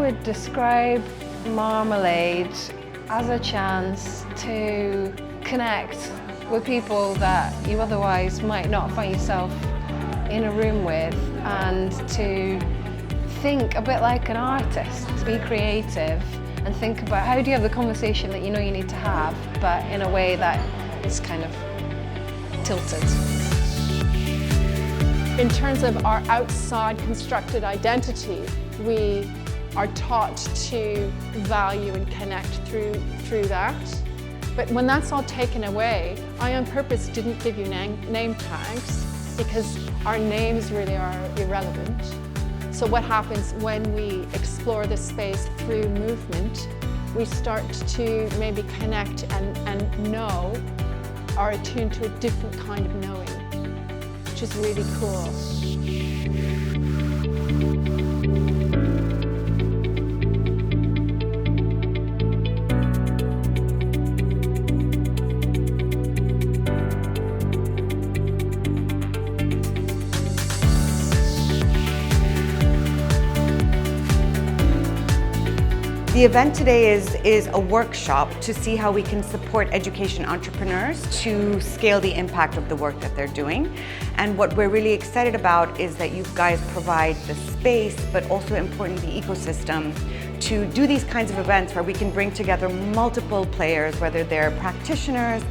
would describe Marmalade as a chance to connect with people that you otherwise might not find yourself in a room with, and to think a bit like an artist, to be creative and think about how do you have the conversation that you know you need to have, but in a way that is kind of tilted. In terms of our outside constructed identity, we are taught to value and connect through that. But when that's all taken away, I on purpose didn't give you name tags, because our names really are irrelevant. So what happens when we explore the space through movement, we start to maybe connect and know, are attuned to a different kind of knowing, which is really cool. The event today is a workshop to see how we can support education entrepreneurs to scale the impact of the work that they're doing. And what we're really excited about is that you guys provide the space, but also importantly the ecosystem, to do these kinds of events where we can bring together multiple players, whether they're practitioners,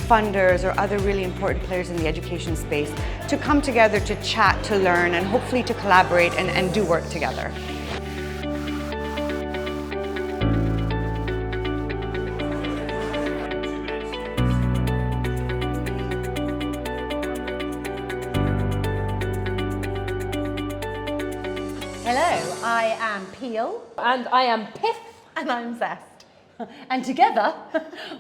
funders, or other really important players in the education space, to come together to chat, to learn, and hopefully to collaborate and do work together. Hello, I am Peel. And I am Pith. And I'm Zest. And together,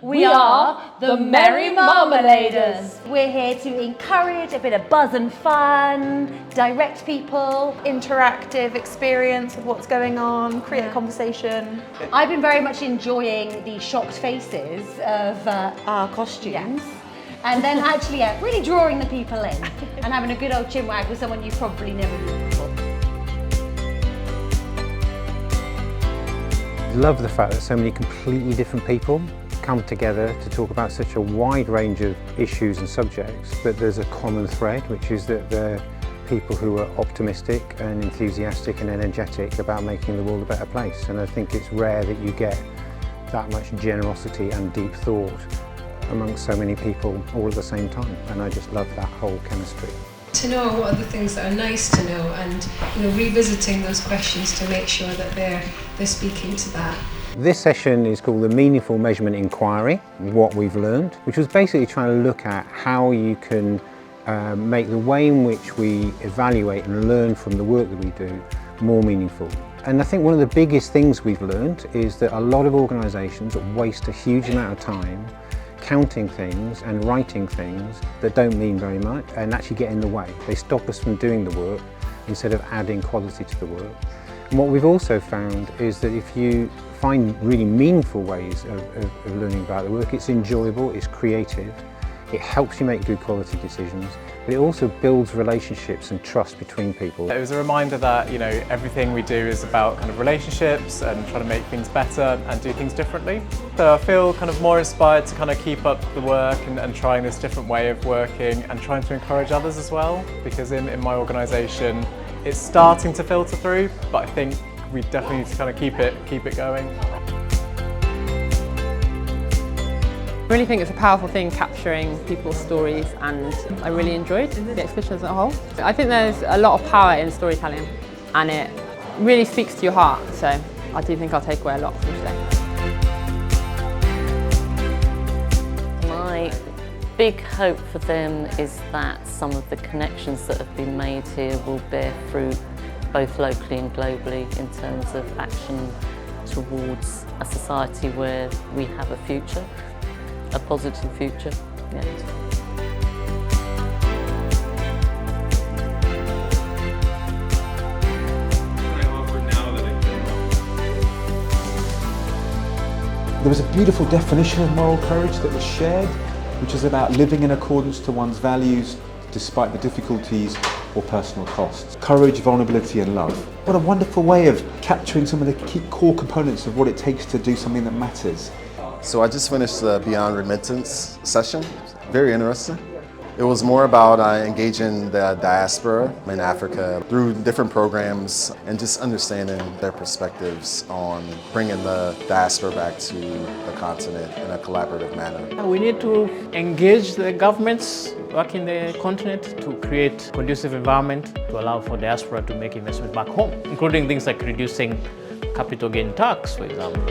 we are the Merry Marmaladers. We're here to encourage a bit of buzz and fun, direct people, interactive experience of what's going on, create a conversation. I've been very much enjoying the shocked faces of Our costumes. yes. And then actually, really drawing the people in and having a good old chinwag with someone you've probably never met before. I love the fact that so many completely different people come together to talk about such a wide range of issues and subjects, but there's a common thread, which is that they're people who are optimistic and enthusiastic and energetic about making the world a better place. And I think it's rare that you get that much generosity and deep thought amongst so many people all at the same time. And I just love that whole chemistry. To know what are the things that are nice to know, and revisiting those questions to make sure that they're speaking to that. This session is called the Meaningful Measurement Inquiry, what we've learned, which was basically trying to look at how you can make the way in which we evaluate and learn from the work that we do more meaningful. And I think one of the biggest things we've learned is that a lot of organisations waste a huge amount of time counting things and writing things that don't mean very much and actually get in the way. They stop us from doing the work instead of adding quality to the work. And what we've also found is that if you find really meaningful ways of learning about the work, it's enjoyable, it's creative, it helps you make good quality decisions, but it also builds relationships and trust between people. It was a reminder that everything we do is about kind of relationships and trying to make things better and do things differently. So I feel kind of more inspired to kind of keep up the work and trying this different way of working and trying to encourage others as well, because in my organisation it's starting to filter through, but I think we definitely need to kind of keep it going. I really think it's a powerful thing, capturing people's stories, and I really enjoyed the exhibition as a whole. I think there's a lot of power in storytelling, and it really speaks to your heart, so I do think I'll take away a lot from today. My big hope for them is that some of the connections that have been made here will bear fruit both locally and globally in terms of action towards a society where we have a future. A positive future, yeah. There was a beautiful definition of moral courage that was shared, which is about living in accordance to one's values despite the difficulties or personal costs. Courage, vulnerability and love. What a wonderful way of capturing some of the key core components of what it takes to do something that matters. So I just finished the Beyond Remittance session. Very interesting. It was more about engaging the diaspora in Africa through different programs and just understanding their perspectives on bringing the diaspora back to the continent in a collaborative manner. We need to engage the governments back in the continent to create a conducive environment to allow for diaspora to make investment back home, including things like reducing capital gain tax, for example.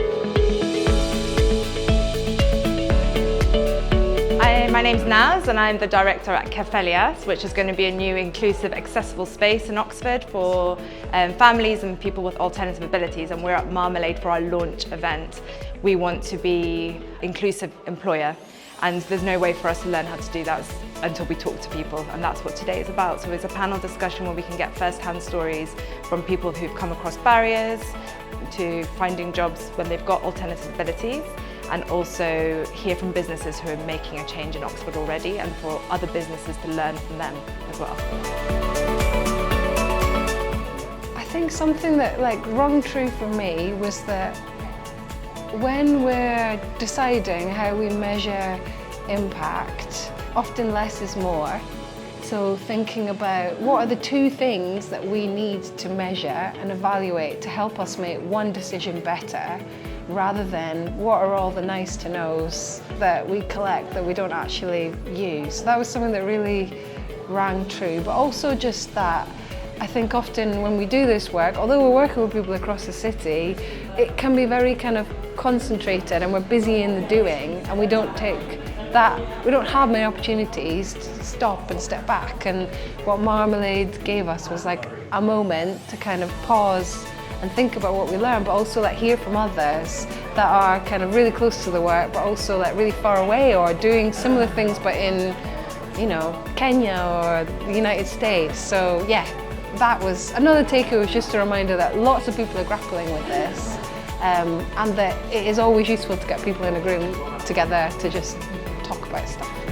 My name's Naz and I'm the director at Kefelias, which is going to be a new inclusive accessible space in Oxford for families and people with alternative abilities, and we're at Marmalade for our launch event. We want to be inclusive employer, and there's no way for us to learn how to do that until we talk to people, and that's what today is about. So it's a panel discussion where we can get first-hand stories from people who've come across barriers to finding jobs when they've got alternative abilities, and also hear from businesses who are making a change in Oxford already, and for other businesses to learn from them as well. I think something that rang true for me was that when we're deciding how we measure impact, often less is more. So thinking about what are the two things that we need to measure and evaluate to help us make one decision better, rather than what are all the nice to knows that we collect that we don't actually use. That was something that really rang true, but also just that I think often when we do this work, although we're working with people across the city, it can be very kind of concentrated and we're busy in the doing, and we don't have many opportunities to stop and step back. And what Marmalade gave us was like a moment to kind of pause and think about what we learned, but also hear from others that are kind of really close to the work, but also really far away or doing similar things, but in, Kenya or the United States. So yeah, that was another takeaway, was just a reminder that lots of people are grappling with this, and that it is always useful to get people in a room together to just talk about stuff.